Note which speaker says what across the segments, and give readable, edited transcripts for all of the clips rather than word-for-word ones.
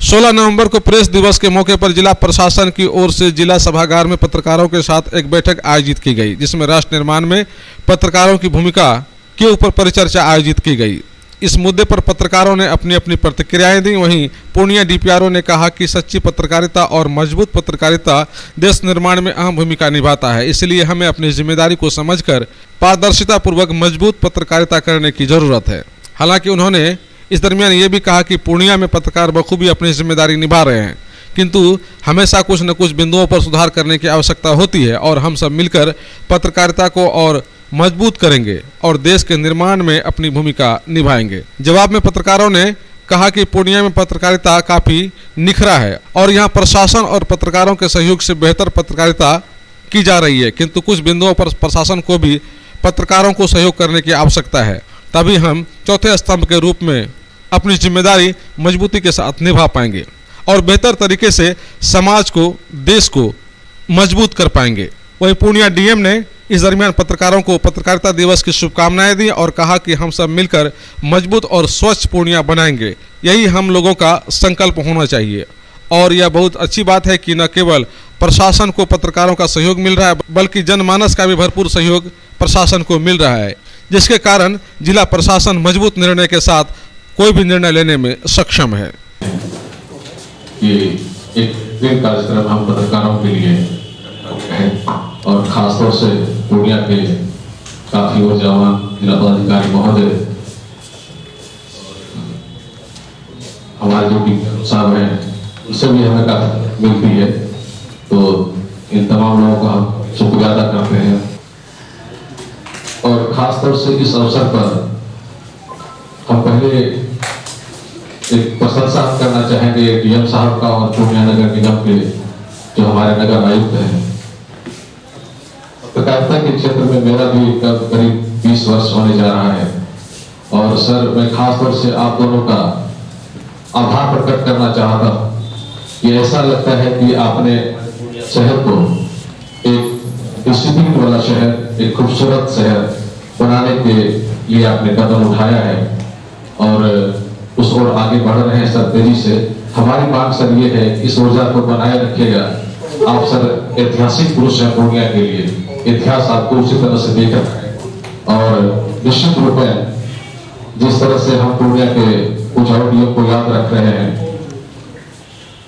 Speaker 1: 16 नवंबर को प्रेस दिवस के मौके पर जिला प्रशासन की ओर से जिला सभागार में पत्रकारों के साथ एक बैठक आयोजित की गई, जिसमें राष्ट्र निर्माण में पत्रकारों की भूमिका के ऊपर परिचर्चा आयोजित की गई। इस मुद्दे पर पत्रकारों ने अपनी अपनी प्रतिक्रियाएं दी। वहीं पूर्णिया डीपीआरओ ने कहा कि सच्ची पत्रकारिता और मजबूत पत्रकारिता देश निर्माण में अहम भूमिका निभाता है, इसलिए हमें अपनी जिम्मेदारी को समझकर पारदर्शिता पूर्वक मजबूत पत्रकारिता करने की जरूरत है। हालांकि उन्होंने इस दरमियान ये भी कहा कि पूर्णिया में पत्रकार बखूबी अपनी जिम्मेदारी निभा रहे हैं, किंतु हमेशा कुछ न कुछ बिंदुओं पर सुधार करने की आवश्यकता होती है और हम सब मिलकर पत्रकारिता को और मजबूत करेंगे और देश के निर्माण में अपनी भूमिका निभाएंगे। जवाब में पत्रकारों ने कहा कि पूर्णिया में पत्रकारिता काफी निखरा है और यहाँ प्रशासन और पत्रकारों के सहयोग से बेहतर पत्रकारिता की जा रही है, किंतु कुछ बिंदुओं पर प्रशासन को भी पत्रकारों को सहयोग करने की आवश्यकता है, तभी हम चौथे स्तंभ के रूप में अपनी जिम्मेदारी मजबूती के साथ निभा पाएंगे और बेहतर तरीके से समाज को, देश को मजबूत कर पाएंगे। वहीं पूर्णिया डीएम ने इस दरमियान पत्रकारों को पत्रकारिता दिवस की शुभकामनाएं दी और कहा कि हम सब मिलकर मजबूत और स्वच्छ पूर्णिया बनाएंगे, यही हम लोगों का संकल्प होना चाहिए। और यह बहुत अच्छी बात है कि न केवल प्रशासन को पत्रकारों का सहयोग मिल रहा है, बल्कि जनमानस का भी भरपूर सहयोग प्रशासन को मिल रहा है, जिसके कारण जिला प्रशासन मजबूत निर्णय के साथ कोई भी निर्णय लेने में सक्षम है।
Speaker 2: ये एक दिन कार्यक्रम हम पत्रकारों के लिए है और खासतौर से पूर्णिया के काफी ऊर्जावान जिला पदाधिकारी महोदय, हमारे जो भी साहब हैं, उनसे भी हमें काफी मिलती है, तो इन तमाम लोगों का हम शुक्रिया अदा करते हैं। और खासतौर से इस अवसर पर हम पहले एक प्रशंसा करना चाहेंगे डीएम साहब का और पूर्णिया नगर निगम के जो हमारे नगर आयुक्त हैं। पत्रकारिता के क्षेत्र में मेरा भी करीब 20 वर्ष होने जा रहा है और सर मैं खासतौर से आप दोनों का आभार प्रकट करना चाहता हूँ। ये ऐसा लगता है कि आपने शहर को एक डिसिप्लिन वाला शहर, एक खूबसूरत शहर बनाने के लिए आपने कदम उठाया है और उस ओर आगे बढ़ रहे हैं सर तेजी से। हमारी मांग सर ये है कि इस ऊर्जा को बनाए रखिएगा। आप सर ऐतिहासिक पुरुष हैं पूर्णिया के लिए, इतिहास आपको उसी तरह से देख रहा है और निश्चित रूप में जिस तरह से हम पूर्णिया के कुछ औडियो को याद रख रहे हैं,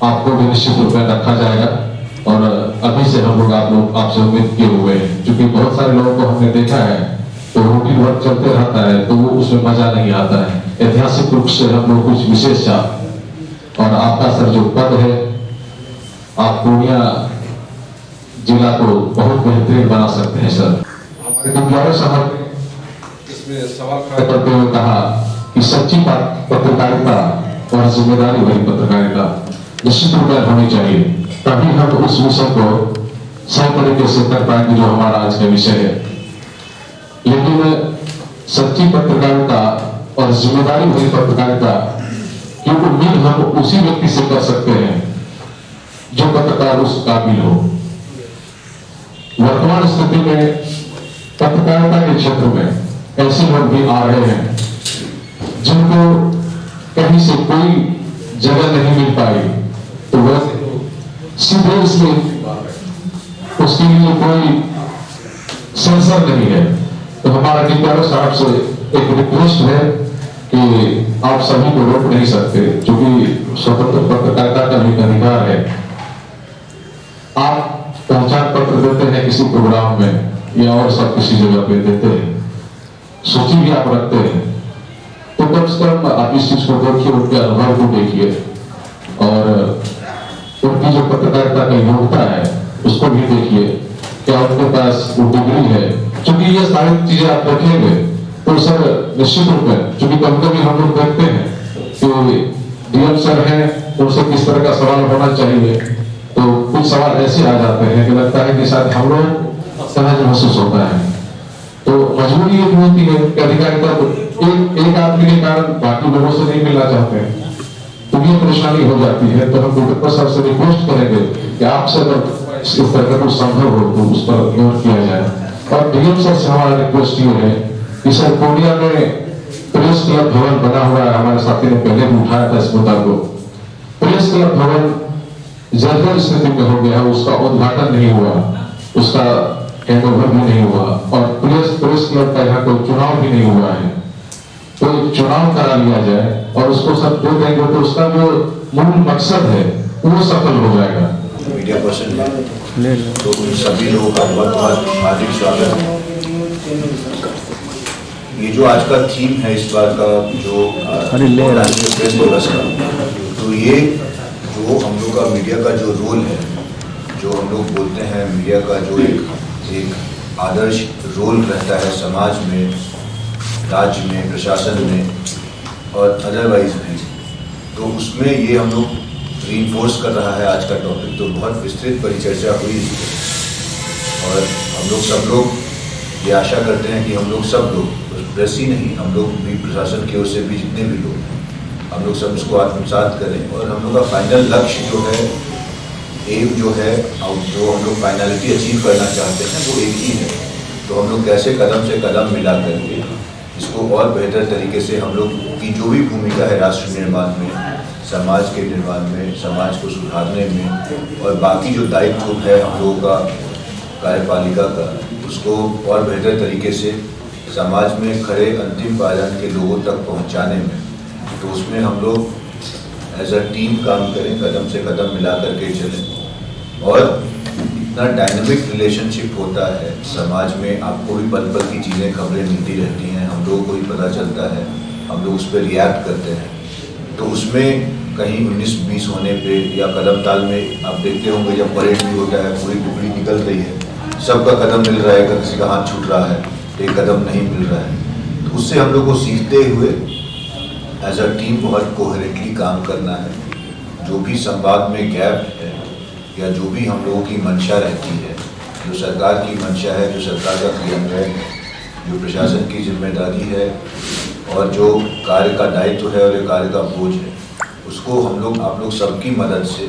Speaker 2: आपको भी निश्चित रूप में रखा जाएगा और अभी से हम लोग आपसे उम्मीद किए हुए हैं, क्योंकि बहुत सारे लोगों को हमने देखा है तो रूटीन वर्क चलते रहता है तो वो उसमें मजा नहीं आता है। ऐतिहासिक रूप से हम लोग कुछ विशेष चाह और आपका सर जो पद है, आप पूर्णिया जिला को बहुत बेहतरीन बना सकते हैं सर। हमारे डीपीआरओ साहब ने इसमें सवाल खड़ा करते हुए कहा कि सच्ची पत्रकारिता और जिम्मेदारी भरी पत्रकारिता निश्चित रूप में होनी चाहिए, तभी हम उस विषय को सही तरीके से कर पाएंगे जो हमारा आज का विषय है। लेकिन सच्ची पत्रकारिता और जिम्मेदारी भरी पत्रकारिता की उम्मीद हम उसी व्यक्ति से कर सकते हैं जो पत्रकार उस काबिल हो। वर्तमान स्थिति में पत्रकारिता के क्षेत्र में ऐसे लोग भी आ रहे हैं जिनको कहीं से कोई जगह नहीं मिल पाई, तो वह सीधे उसके लिए कोई सेंसर नहीं है। तो हमारा डीपीआरओ साहब से एक रिक्वेस्ट है कि आप सभी को रोक नहीं सकते, क्योंकि स्वतंत्र पत्रकारिता का भी अधिकार है। आप पहचान पत्र देते हैं किसी प्रोग्राम में या और सब किसी जगह पे देते हैं, सूची भी आप रखते हैं, तो कम से कम आप इस चीज को देखिए, उनके अनुभव को देखिए और उनकी जो पत्रकारिता की योग्यता है उसको भी देखिए, क्या उनके पास वो डिग्री है। क्योंकि ये सारी चीजें आप देखेंगे तो सर निश्चित रूप में, क्योंकि कभी हम लोग देखते हैं कि डीएम सर हैं, उनसे किस तरह का सवाल होना चाहिए, तो कुछ सवाल ऐसे आ जाते हैं कि लगता है कि शायद हम लोग सहज महसूस होता है। तो मजबूरी ये होती है कि अधिकारिता एक आदमी के कारण बाकी लोगों से नहीं मिलना चाहते हैं, तो ये परेशानी हो जाती है। तो हम डॉक्टर साहब से रिक्वेस्ट करेंगे कि आपसे अगर इस तरह का कुछ संभव हो तो उस पर गौर किया जाए। और डीएम सर से हमारा रिक्वेस्ट ये है कि सर पूर्णिया में प्रेस क्लब भवन बना हुआ है, हमारे साथी ने पहले भी उठाया था इस मुद्दा को। प्रेस प्रेस क्लब भवन जर्जर स्थिति में हो गया, उसका उद्घाटन नहीं हुआ, उसका हैंडओवर भी नहीं हुआ, और प्रेस क्लब का यहाँ कोई चुनाव भी नहीं हुआ है। तो चुनाव करा लिया जाए और उसको सब दे देंगे तो उसका जो मूल मकसद है वो सफल हो जाएगा।
Speaker 3: मीडिया पर्सन है तो उन सभी लोगों का बहुत बहुत हार्दिक स्वागत है। ये जो आज का थीम है इस बार का जो प्रेस दिवस का, तो ये जो हम लोग का मीडिया का जो रोल है, जो हम लोग बोलते हैं मीडिया का जो एक आदर्श रोल रहता है समाज में, राज्य में, प्रशासन में और अदरवाइज भी, तो उसमें ये हम लोग रीइंफोर्स कर रहा है आज का टॉपिक। तो बहुत विस्तृत परिचर्चा हुई इस पर और हम लोग सब लोग ये आशा करते हैं कि हम लोग सब लोग, प्रेस ही नहीं, हम लोग भी प्रशासन की ओर से भी जितने भी लोग हैं, हम लोग सब इसको आत्मसात करें और हम लोग का फाइनल लक्ष्य जो है, एम जो है, जो हम लोग फाइनलिटी अचीव करना चाहते हैं वो एक ही है। तो हम लोग कैसे कदम से कदम मिला करके इसको और बेहतर तरीके से हम लोग की जो भी भूमिका है राष्ट्र निर्माण में, समाज के निर्माण में, समाज को सुधारने में और बाकी जो दायित्व है हम लोगों का कार्यपालिका का, उसको और बेहतर तरीके से समाज में खड़े अंतिम पायदान के लोगों तक पहुंचाने में, तो उसमें हम लोग एज अ टीम काम करें, कदम से कदम मिला करके चलें। और इतना डायनामिक रिलेशनशिप होता है समाज में, आपको भी पल पल की चीज़ें, खबरें मिलती रहती हैं, हम लोगों को भी पता चलता है, हम लोग उस पर रिएक्ट करते हैं। तो उसमें कहीं 19-20 होने पे या कदम ताल में आप देखते होंगे जब परेड भी होता है, पूरी टुकड़ी निकल रही है, सबका कदम मिल रहा है, किसी का हाथ छूट रहा है, एक कदम नहीं मिल रहा है। तो उससे हम लोग को सीखते हुए एज अ टीम बहुत कोहेरेंटली काम करना है। जो भी संवाद में गैप है या जो भी हम लोगों की मंशा रहती है, जो सरकार की मंशा है, जो सरकार का क्रियान्वयन, जो प्रशासन की जिम्मेदारी है और जो कार्य का दायित्व है और जो कार्य का बोझ है, उसको हम लोग, आप लोग सबकी मदद से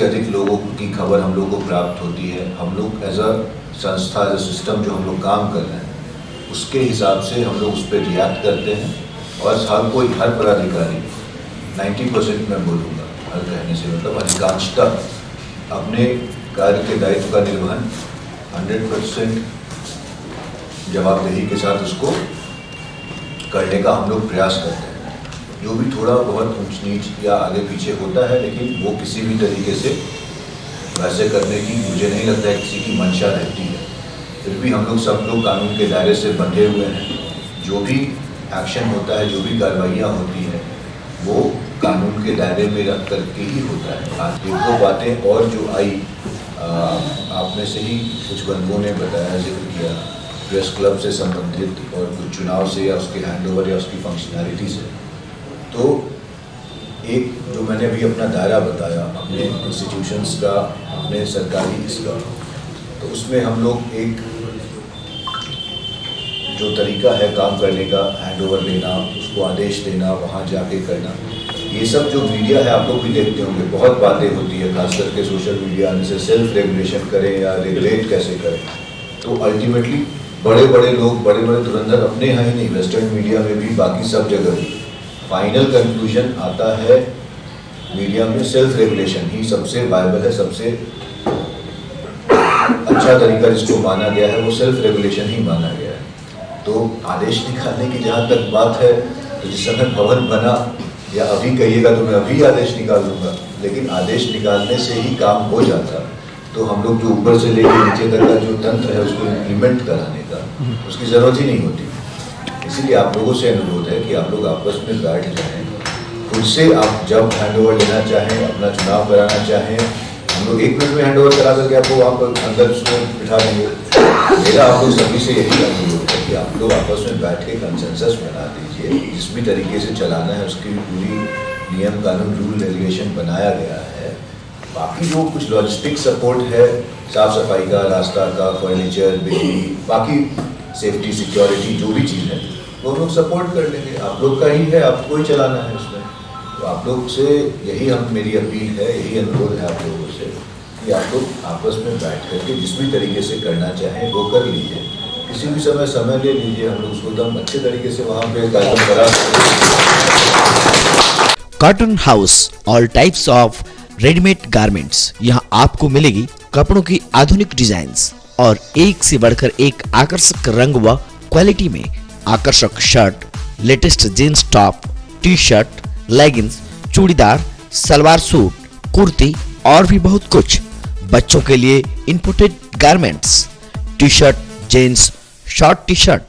Speaker 3: अधिक लोगों की खबर हम लोग को प्राप्त होती है। हम लोग एज अ संस्था, एज अ सिस्टम जो हम लोग काम कर रहे हैं उसके हिसाब से हम लोग उस पर रिएक्ट करते हैं और हर पदाधिकारी 90% मैं बोलूँगा, हर कहने से मतलब अधिकांशतः अपने कार्य के दायित्व का निर्वहन 100% जवाबदेही के साथ उसको करने का हम लोग प्रयास करते हैं। जो भी थोड़ा बहुत ऊंच नीच या आगे पीछे होता है, लेकिन वो किसी भी तरीके से वैसे करने की मुझे नहीं लगता है किसी की मंशा रहती है। फिर भी हम लोग सब लोग कानून के दायरे से बंधे हुए हैं। जो भी एक्शन होता है, जो भी कार्रवाइयाँ होती हैं, वो कानून के दायरे में रख करके ही होता है। आज एक दो बातें और जो आई, आप में से ही कुछ बंधुओं ने बताया, जिक्र किया प्रेस क्लब से संबंधित और कुछ चुनाव से या उसके हैंडओवर या उसकी फंक्शनैलिटी से। तो एक जो मैंने अभी अपना दायरा बताया अपने इंस्टीट्यूशंस का, अपने सरकारी इसका, तो उसमें हम लोग एक जो तरीका है काम करने का, हैंडओवर लेना, उसको आदेश देना, वहाँ जाके करना, ये सब जो मीडिया है आप लोग भी देखते होंगे, बहुत बातें होती है, खास करके सोशल मीडिया आने से सेल्फ रेगुलेशन करें या रेगुलेट कैसे करें। तो अल्टीमेटली बड़े बड़े लोग, बड़े बड़े धुरंधर अपने यहाँ ही नहीं, वेस्टर्न मीडिया में भी, बाकी सब जगह भी फाइनल कंक्लूजन आता है मीडिया में सेल्फ रेगुलेशन ही सबसे वायबल है, सबसे अच्छा तरीका जिसको माना गया है वो सेल्फ रेगुलेशन ही माना गया है। तो आदेश निकालने की जहाँ तक बात है, तो जिस समय भवन बना या अभी कहिएगा तो मैं अभी आदेश निकाल दूंगा, लेकिन आदेश निकालने से ही काम हो जाता। तो हम लोग जो ऊपर से लेकर नीचे तक का जो तंत्र है उसको इम्प्लीमेंट कराने का उसकी ज़रूरत ही नहीं होती। इसीलिए आप लोगों से अनुरोध है कि आप लोग आपस में बैठ जाएं, खुद से आप जब हैंडओवर लेना चाहें, अपना चुनाव कराना चाहें, हम लोग 1 मिनट में हैंडओवर करा करके आपको वहाँ पर अंदर उसको बिठा देंगे। मेरा आप लोग सभी से यही अनुरोध है कि आप लोग आपस में बैठ के कंसेंसस बना दीजिए, जिस भी तरीके से चलाना है उसकी पूरी नियम कानून, रूल रेगुलेशन बनाया गया है। बाकी जो कुछ लॉजिस्टिक सपोर्ट है, साफ सफाई का, रास्ता का, फर्नीचर, बिजली, बाकी सेफ्टी सिक्योरिटी जो भी चीज़ है वो लोग सपोर्ट कर लेंगे। आप लोग का ही है, आपको ही चलाना है उसमें। तो आप लोग से यही मेरी अपील है, यही अनुरोध है आप लोगों से कि आप लोग आपस में बैठ करके जिस भी तरीके से करना चाहें वो कर लीजिए। किसी भी समय ले लीजिए, हम लोग उसको एकदम अच्छे तरीके से वहाँ पे कार्यक्रम करा सकते हैं।
Speaker 4: Cotton house, all types of readymade garments. यहाँ आपको मिलेगी कपड़ों की आधुनिक डिजाइन्स और एक से बढ़कर एक आकर्षक रंग व क्वालिटी में आकर्षक shirt, latest jeans top, T shirt, leggings, churidar, salwar suit, kurti और भी बहुत कुछ। बच्चों के लिए imported garments, T shirt, jeans, short T shirt.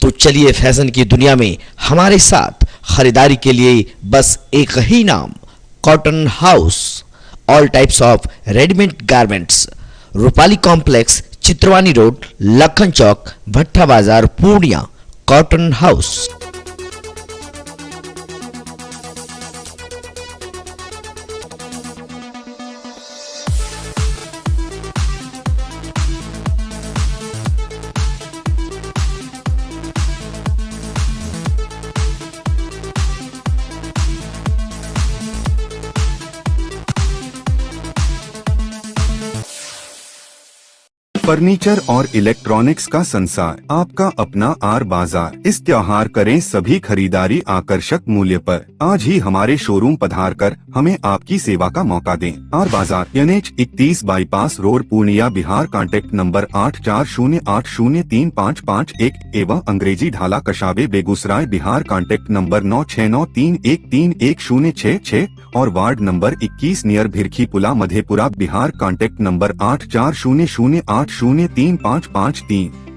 Speaker 4: तो चलिए फैशन की दुनिया में हमारे साथ खरीदारी के लिए बस एक ही नाम, cotton house, all types of readymade garments, Rupali complex, Chitravani road, Lakhan Chowk, Bhatta Bazar, Purnia. Cotton house.
Speaker 5: Furniture और इलेक्ट्रॉनिक्स का संसार, आपका अपना आर बाजार। इस त्योहार करें सभी खरीदारी आकर्षक मूल्य पर। आज ही हमारे शोरूम पधार कर हमें आपकी सेवा का मौका दें। आर बाजार, NH 31 bypass road, Purnia, Bihar. Contact number 8408035551 एवं अंग्रेजी ढाला, कशाबे, बेगूसराय, बिहार। कॉन्टैक्ट नंबर 9693131066 और वार्ड नंबर 21 नियर भिरखी पुला, मधेपुरा, बिहार। Contact number 8400803553।